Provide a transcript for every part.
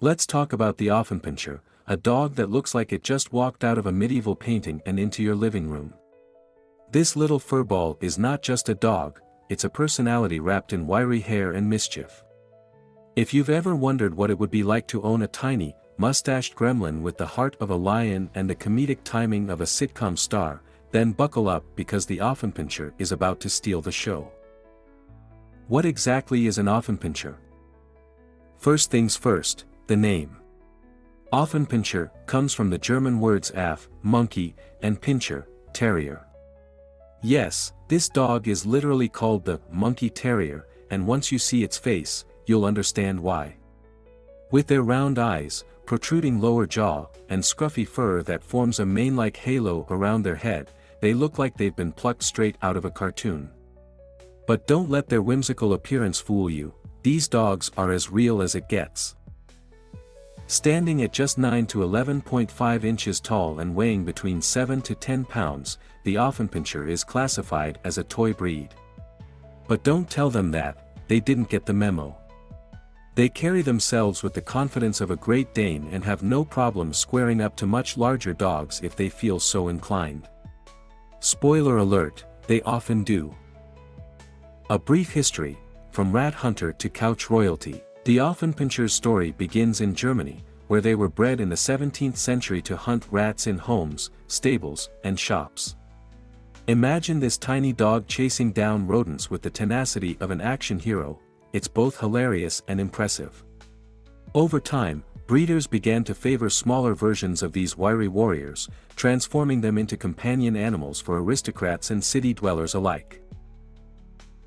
Let's talk about the Affenpinscher, a dog that looks like it just walked out of a medieval painting and into your living room. This little furball is not just a dog, it's a personality wrapped in wiry hair and mischief. If you've ever wondered what it would be like to own a tiny, mustached gremlin with the heart of a lion and the comedic timing of a sitcom star, then buckle up because the Affenpinscher is about to steal the show. What exactly is an Affenpinscher? First things first, the name. Affenpinscher comes from the German words Aff, monkey, and Pinscher, terrier. Yes, this dog is literally called the monkey terrier, and once you see its face, you'll understand why. With their round eyes, protruding lower jaw, and scruffy fur that forms a mane-like halo around their head, they look like they've been plucked straight out of a cartoon. But don't let their whimsical appearance fool you, these dogs are as real as it gets. Standing at just 9 to 11.5 inches tall and weighing between 7 to 10 pounds, the Affenpinscher is classified as a toy breed. But don't tell them that, they didn't get the memo. They carry themselves with the confidence of a Great Dane and have no problem squaring up to much larger dogs if they feel so inclined. Spoiler alert, they often do. A brief history, from rat hunter to couch royalty. The Affenpinscher's story begins in Germany, where they were bred in the 17th century to hunt rats in homes, stables, and shops. Imagine this tiny dog chasing down rodents with the tenacity of an action hero. It's both hilarious and impressive. Over time, breeders began to favor smaller versions of these wiry warriors, transforming them into companion animals for aristocrats and city dwellers alike.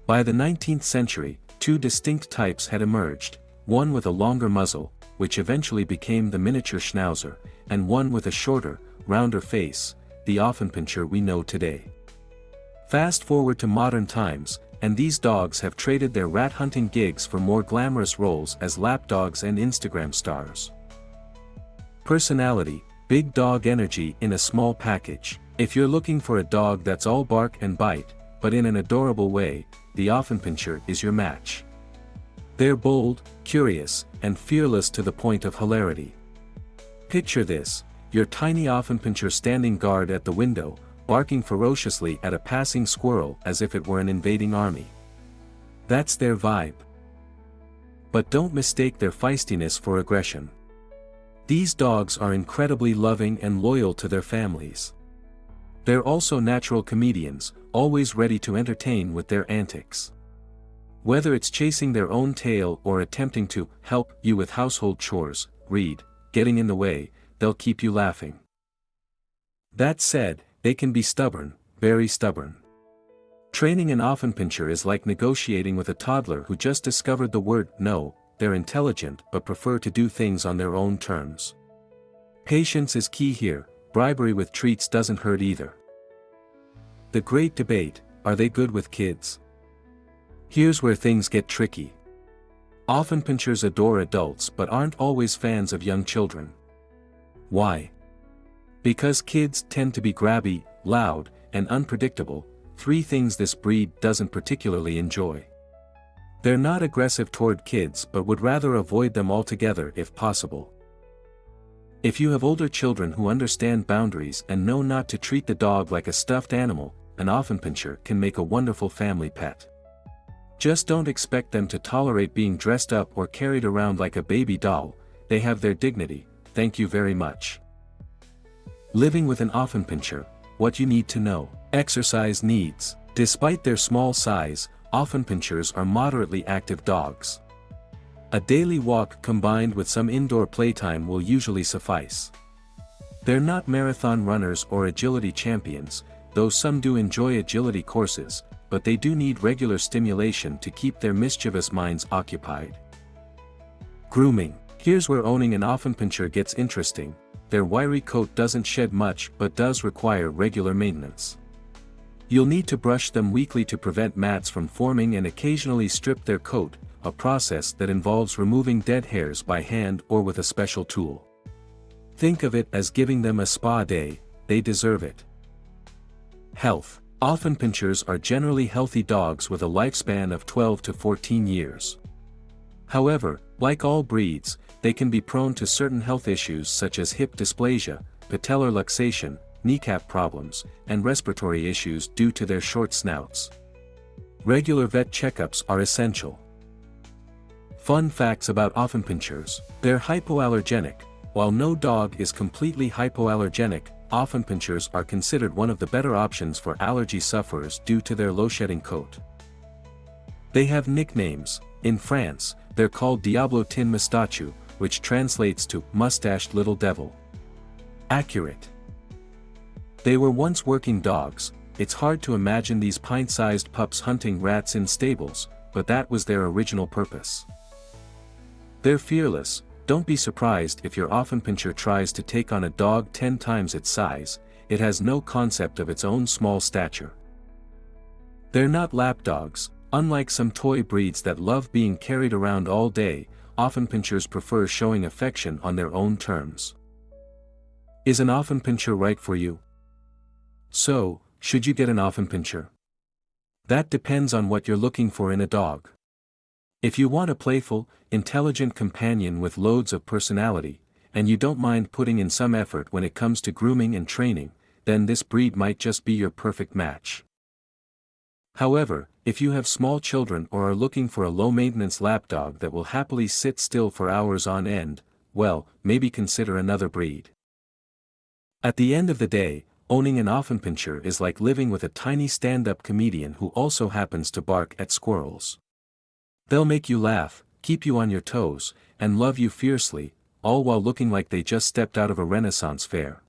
By the 19th century, two distinct types had emerged, one with a longer muzzle, which eventually became the miniature schnauzer, and one with a shorter, rounder face, the Affenpinscher we know today. Fast forward to modern times, and these dogs have traded their rat hunting gigs for more glamorous roles as lapdogs and Instagram stars. Personality, big dog energy in a small package. If you're looking for a dog that's all bark and bite, but in an adorable way, the Affenpinscher is your match. They're bold, curious, and fearless to the point of hilarity. Picture this, your tiny Affenpinscher standing guard at the window, barking ferociously at a passing squirrel as if it were an invading army. That's their vibe. But don't mistake their feistiness for aggression. These dogs are incredibly loving and loyal to their families. They're also natural comedians, always ready to entertain with their antics. Whether it's chasing their own tail or attempting to help you with household chores, read, getting in the way, they'll keep you laughing. That said, they can be stubborn, very stubborn. Training an Affenpinscher is like negotiating with a toddler who just discovered the word no. They're intelligent but prefer to do things on their own terms. Patience is key here, bribery with treats doesn't hurt either. The great debate, are they good with kids? Here's where things get tricky. Affenpinschers adore adults but aren't always fans of young children. Why? Because kids tend to be grabby, loud, and unpredictable, three things this breed doesn't particularly enjoy. They're not aggressive toward kids but would rather avoid them altogether if possible. If you have older children who understand boundaries and know not to treat the dog like a stuffed animal, an Affenpinscher can make a wonderful family pet. Just don't expect them to tolerate being dressed up or carried around like a baby doll. They have their dignity, thank you very much. Living with an Affenpinscher, what you need to know. Exercise needs. Despite their small size, Affenpinschers are moderately active dogs. A daily walk combined with some indoor playtime will usually suffice. They're not marathon runners or agility champions, though some do enjoy agility courses, but they do need regular stimulation to keep their mischievous minds occupied. Grooming. Here's where owning an Affenpinscher gets interesting. Their wiry coat doesn't shed much but does require regular maintenance. You'll need to brush them weekly to prevent mats from forming and occasionally strip their coat, a process that involves removing dead hairs by hand or with a special tool. Think of it as giving them a spa day, they deserve it. Health. Affenpinschers are generally healthy dogs with a lifespan of 12 to 14 years. However, like all breeds, they can be prone to certain health issues such as hip dysplasia, patellar luxation, kneecap problems, and respiratory issues due to their short snouts. Regular vet checkups are essential. Fun facts about Affenpinschers: they're hypoallergenic. While no dog is completely hypoallergenic, Affenpinschers are considered one of the better options for allergy sufferers due to their low-shedding coat. They have nicknames. In France, they're called Diablo Tin Mustachu, which translates to mustached little devil. Accurate. They were once working dogs. It's hard to imagine these pint-sized pups hunting rats in stables, but that was their original purpose. They're fearless. Don't be surprised if your Affenpinscher tries to take on a dog 10 times its size. It has no concept of its own small stature. They're not lapdogs. Unlike some toy breeds that love being carried around all day, Affenpinschers prefer showing affection on their own terms. Is an Affenpinscher right for you? So, should you get an Affenpinscher? That depends on what you're looking for in a dog. If you want a playful, intelligent companion with loads of personality, and you don't mind putting in some effort when it comes to grooming and training, then this breed might just be your perfect match. However, if you have small children or are looking for a low-maintenance lapdog that will happily sit still for hours on end, well, maybe consider another breed. At the end of the day, owning an Affenpinscher is like living with a tiny stand-up comedian who also happens to bark at squirrels. They'll make you laugh, keep you on your toes, and love you fiercely, all while looking like they just stepped out of a Renaissance fair.